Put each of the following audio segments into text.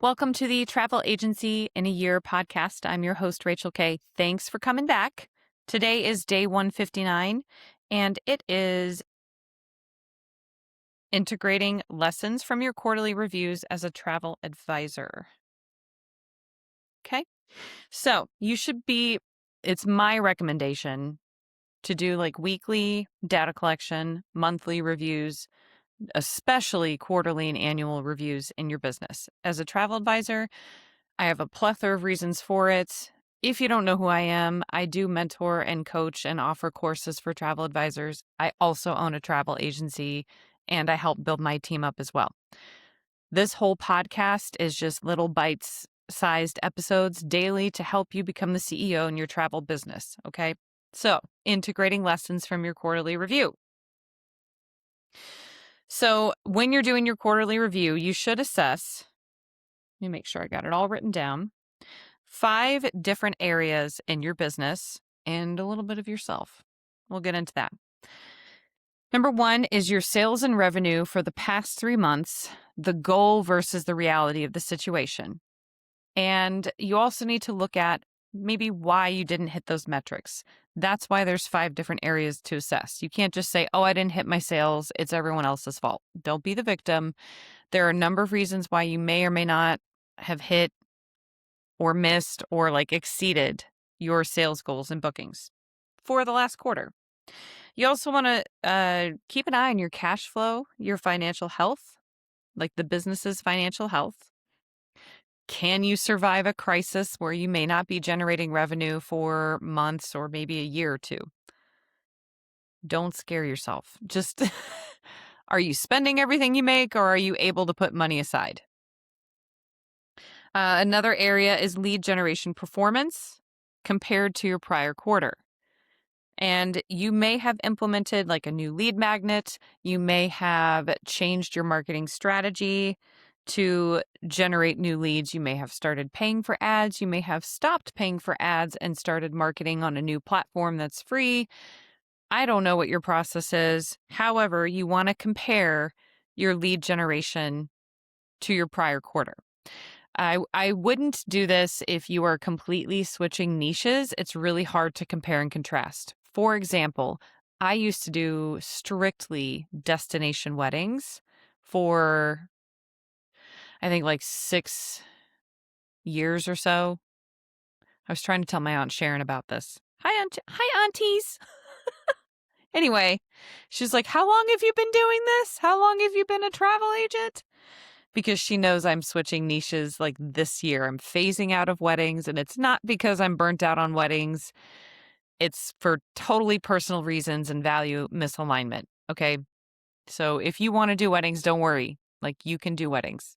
Welcome to the Travel Agency in a Year podcast. I'm your host, Rachel Kay. Thanks for coming back. Today is day 159, and it is integrating lessons from your quarterly reviews as a travel advisor. Okay, so it's my recommendation to do like weekly data collection, monthly reviews, especially quarterly and annual reviews in your business. As a travel advisor, I have a plethora of reasons for it. If you don't know who I am, I do mentor and coach and offer courses for travel advisors. I also own a travel agency and I help build my team up as well. This whole podcast is just little bites sized episodes daily to help you become the CEO in your travel business. Okay. So, integrating lessons from your quarterly review. So, when you're doing your quarterly review, you should assess. Let me make sure I got it all written down. 5 different areas in your business and a little bit of yourself. We'll get into that. Number 1 is your sales and revenue for the past 3 months, the goal versus the reality of the situation. And you also need to look at maybe why you didn't hit those metrics. That's why there's 5 different areas to assess. You can't just say, oh, I didn't hit my sales. It's everyone else's fault. Don't be the victim. There are a number of reasons why you may or may not have hit or missed or exceeded your sales goals and bookings for the last quarter. You also want to keep an eye on your cash flow, your financial health, like the business's financial health. Can you survive a crisis where you may not be generating revenue for months or maybe a year or two? Don't scare yourself. Just are you spending everything you make or are you able to put money aside? Another area is lead generation performance compared to your prior quarter. And you may have implemented a new lead magnet. You may have changed your marketing strategy to generate new leads. You may have started paying for ads. You may have stopped paying for ads and started marketing on a new platform that's free. I don't know what your process is. However, you want to compare your lead generation to your prior quarter. I wouldn't do this if you are completely switching niches. It's really hard to compare and contrast. For example, I used to do strictly destination weddings for, I think, 6 years or so. I was trying to tell my Aunt Sharon about this. Hi, aunties. Anyway, she's like, how long have you been doing this? How long have you been a travel agent? Because she knows I'm switching niches this year. I'm phasing out of weddings, and it's not because I'm burnt out on weddings. It's for totally personal reasons and value misalignment. Okay. So if you want to do weddings, don't worry. You can do weddings.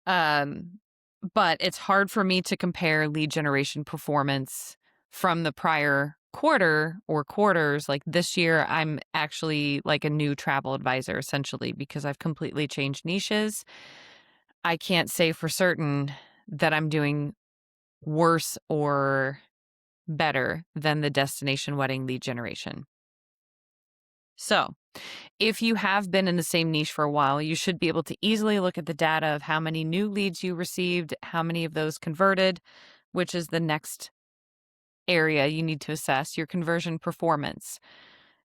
But it's hard for me to compare lead generation performance from the prior quarter or quarters. This year, I'm actually a new travel advisor, essentially, because I've completely changed niches. I can't say for certain that I'm doing worse or better than the destination wedding lead generation. So, if you have been in the same niche for a while, you should be able to easily look at the data of how many new leads you received, how many of those converted, which is the next area you need to assess, your conversion performance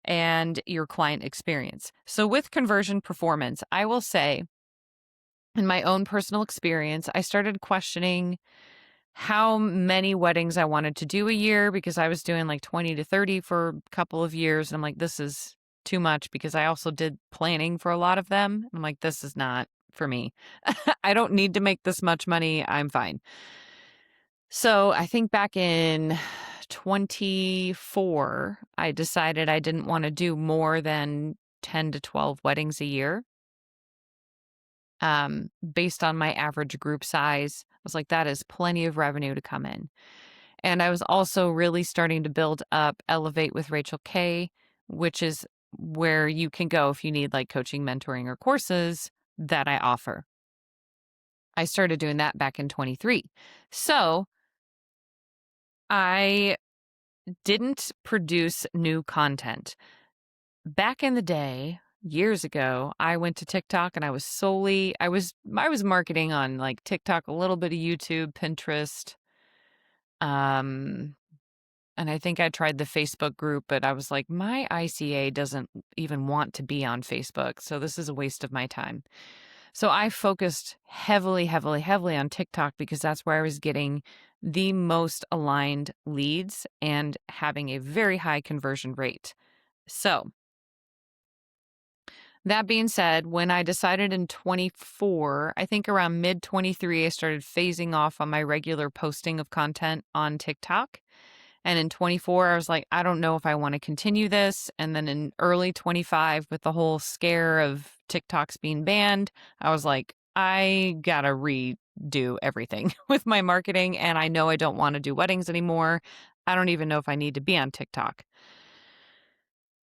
and your client experience. So with conversion performance, I will say, in my own personal experience, I started questioning how many weddings I wanted to do a year because I was doing 20 to 30 for a couple of years. And I'm like, this is too much because I also did planning for a lot of them. I'm like, this is not for me. I don't need to make this much money. I'm fine. So I think back in 24, I decided I didn't want to do more than 10 to 12 weddings a year. Based on my average group size, I was like, that is plenty of revenue to come in. And I was also really starting to build up Elevate with Rachel Kay, which is where you can go if you need coaching, mentoring, or courses that I offer. I started doing that back in 23. So I didn't produce new content. Back in the day, years ago, I went to TikTok and I was marketing on like TikTok, a little bit of YouTube, Pinterest, um, and I think I tried the Facebook group, but I was like, my ICA doesn't even want to be on Facebook, so this is a waste of my time. So I focused heavily, heavily, heavily on TikTok because that's where I was getting the most aligned leads and having a very high conversion rate. So that being said, when I decided in 24, I think around mid 23, I started phasing off on my regular posting of content on TikTok. And in 24, I was like, I don't know if I want to continue this. And then in early 25, with the whole scare of TikToks being banned, I was like, I gotta redo everything with my marketing. And I know I don't want to do weddings anymore. I don't even know if I need to be on TikTok.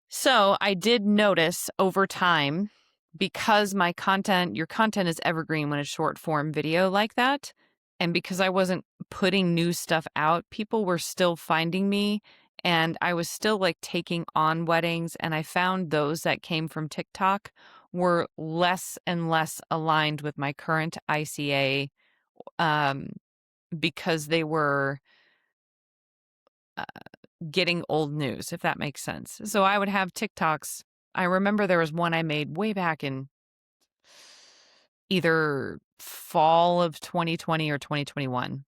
So I did notice over time, because your content is evergreen when it's short form video like that. And because I wasn't putting new stuff out, people were still finding me and I was still like taking on weddings. And I found those that came from TikTok were less and less aligned with my current ICA, um, because they were uh, getting old news, if that makes sense. So I would have TikToks. I remember there was one I made way back in either fall of 2020 or 2021.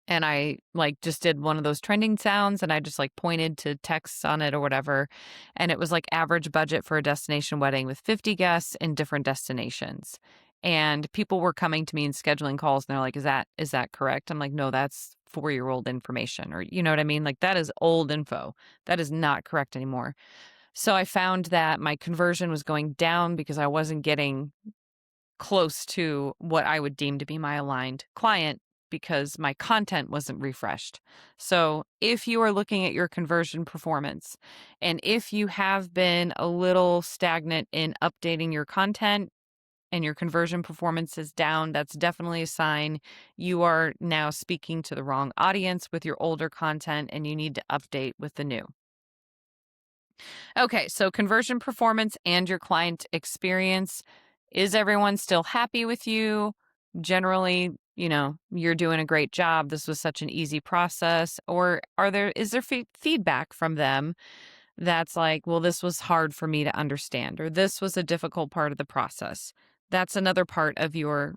And I like just did one of those trending sounds and I just like pointed to texts on it or whatever. And it was like average budget for a destination wedding with 50 guests in different destinations. And people were coming to me and scheduling calls and they're like, is that correct? I'm like, no, that's 4-year-old information, or you know what I mean? Like that is old info. That is not correct anymore. So I found that my conversion was going down because I wasn't getting close to what I would deem to be my aligned client because my content wasn't refreshed. So, if you are looking at your conversion performance and if you have been a little stagnant in updating your content and your conversion performance is down, that's definitely a sign you are now speaking to the wrong audience with your older content and you need to update with the new. Okay, so conversion performance and your client experience. Is everyone still happy with you? Generally, you're doing a great job. This was such an easy process. Or is there feedback from them that's like, well, this was hard for me to understand, or this was a difficult part of the process? That's another part of your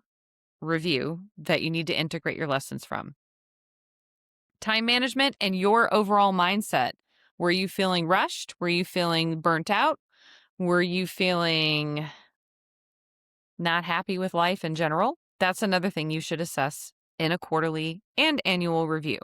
review that you need to integrate your lessons from. Time management and your overall mindset. Were you feeling rushed? Were you feeling burnt out? Were you feeling not happy with life in general? That's another thing you should assess in a quarterly and annual review.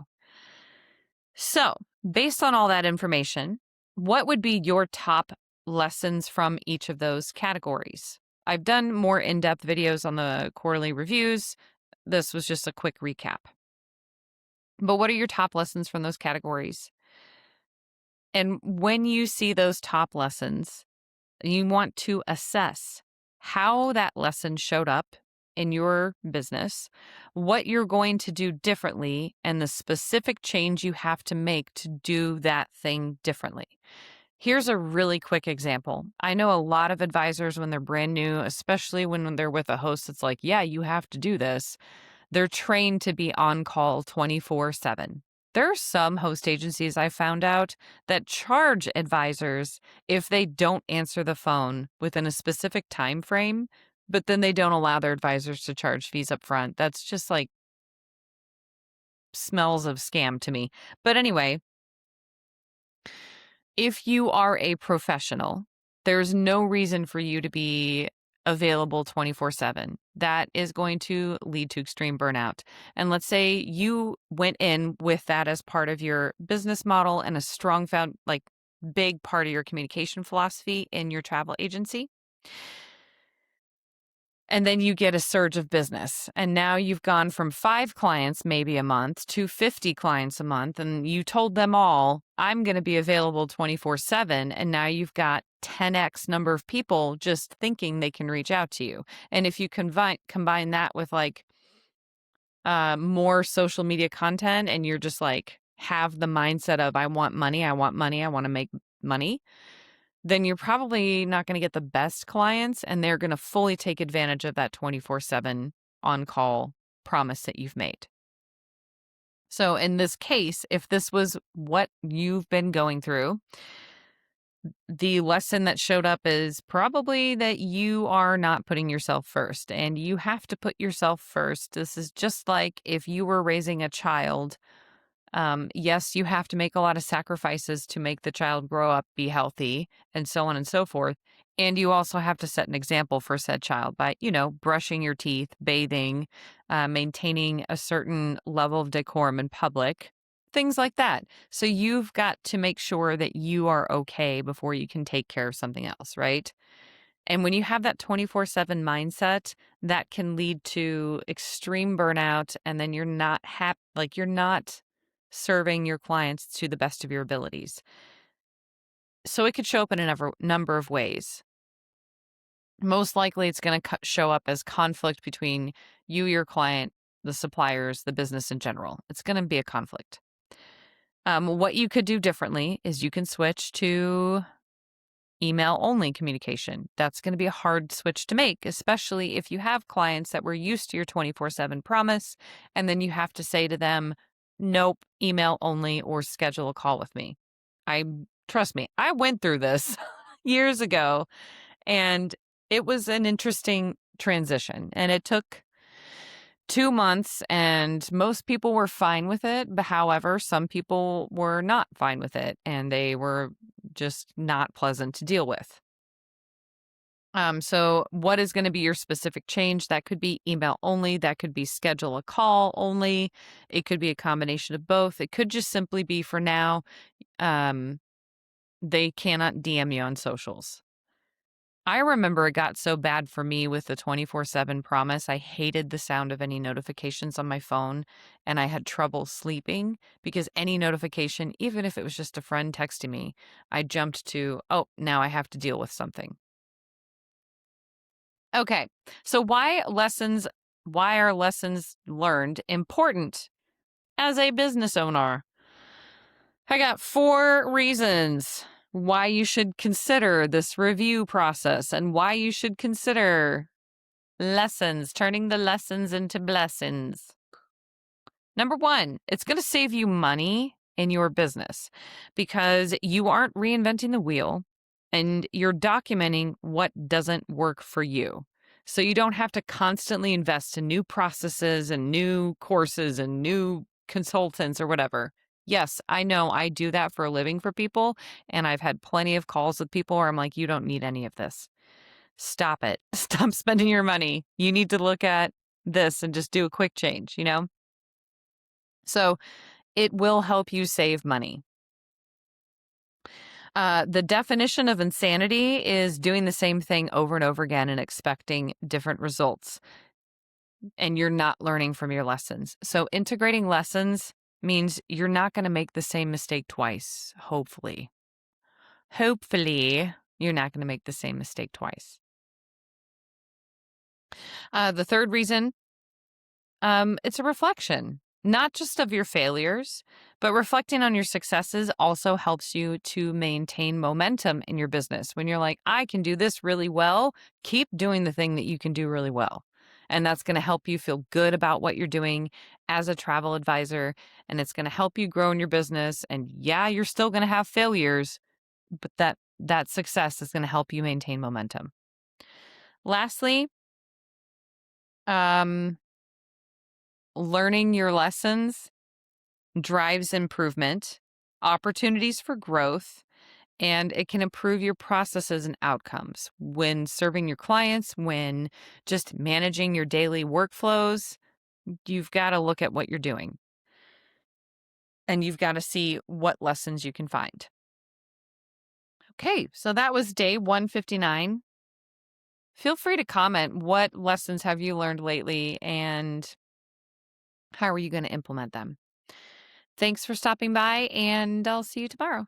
So, based on all that information, what would be your top lessons from each of those categories? I've done more in-depth videos on the quarterly reviews. This was just a quick recap. But what are your top lessons from those categories? And when you see those top lessons, you want to assess how that lesson showed up in your business, what you're going to do differently, and the specific change you have to make to do that thing differently. Here's a really quick example. I know a lot of advisors when they're brand new, especially when they're with a host that's like, yeah, you have to do this. They're trained to be on call 24/7. There are some host agencies I found out that charge advisors if they don't answer the phone within a specific time frame, but then they don't allow their advisors to charge fees up front. That's just like smells of scam to me. But anyway, if you are a professional, there's no reason for you to be available 24/7. That is going to lead to extreme burnout. And let's say you went in with that as part of your business model and a strong big part of your communication philosophy in your travel agency. And then you get a surge of business. And now you've gone from 5 clients maybe a month to 50 clients a month. And you told them all, I'm going to be available 24/7. And now you've got 10x number of people just thinking they can reach out to you. And if you combine that with more social media content and you're just like have the mindset of, I want money, I want money, I want to make money, then you're probably not going to get the best clients, and they're going to fully take advantage of that 24/7 on-call promise that you've made. So in this case, if this was what you've been going through, the lesson that showed up is probably that you are not putting yourself first, and you have to put yourself first. This is just like if you were raising a child. Yes, you have to make a lot of sacrifices to make the child grow up, be healthy, and so on and so forth. And you also have to set an example for said child by, brushing your teeth, bathing, maintaining a certain level of decorum in public, things like that. So you've got to make sure that you are okay before you can take care of something else, right? And when you have that 24/7 mindset, that can lead to extreme burnout, and then you're not you're not serving your clients to the best of your abilities. So it could show up in a number of ways. Most likely it's going to show up as conflict between you, your client, the suppliers, the business in general. It's going to be a conflict. What you could do differently is you can switch to email only communication. That's going to be a hard switch to make, especially if you have clients that were used to your 24/7 promise, and then you have to say to them, nope, email only or schedule a call with me. Trust me, I went through this years ago, and it was an interesting transition, and it took 2 months, and most people were fine with it. But however, some people were not fine with it, and they were just not pleasant to deal with. So what is going to be your specific change? That could be email only. That could be schedule a call only. It could be a combination of both. It could just simply be for now, they cannot DM you on socials. I remember it got so bad for me with the 24/7 promise. I hated the sound of any notifications on my phone, and I had trouble sleeping because any notification, even if it was just a friend texting me, I jumped to, oh, now I have to deal with something. Okay. So why are lessons learned important as a business owner? I got 4 reasons why you should consider this review process and why you should consider lessons, turning the lessons into blessings. Number 1, it's going to save you money in your business because you aren't reinventing the wheel and you're documenting what doesn't work for you. So you don't have to constantly invest in new processes and new courses and new consultants or whatever. Yes, I know I do that for a living for people, and I've had plenty of calls with people where I'm like, you don't need any of this. Stop it. Stop spending your money. You need to look at this and just do a quick change, So it will help you save money. The definition of insanity is doing the same thing over and over again and expecting different results, and you're not learning from your lessons. So integrating lessons means you're not going to make the same mistake twice, hopefully. Hopefully, you're not going to make the same mistake twice. The third reason, it's a reflection, not just of your failures, but reflecting on your successes also helps you to maintain momentum in your business. When you're like, I can do this really well, keep doing the thing that you can do really well. And that's going to help you feel good about what you're doing as a travel advisor. And it's going to help you grow in your business. And yeah, you're still going to have failures, but that success is going to help you maintain momentum. Lastly, learning your lessons drives improvement, opportunities for growth, and it can improve your processes and outcomes when serving your clients, when just managing your daily workflows. You've got to look at what you're doing, and you've got to see what lessons you can find. Okay, so that was day 159. Feel free to comment, what lessons have you learned lately and how are you going to implement them? Thanks for stopping by, and I'll see you tomorrow.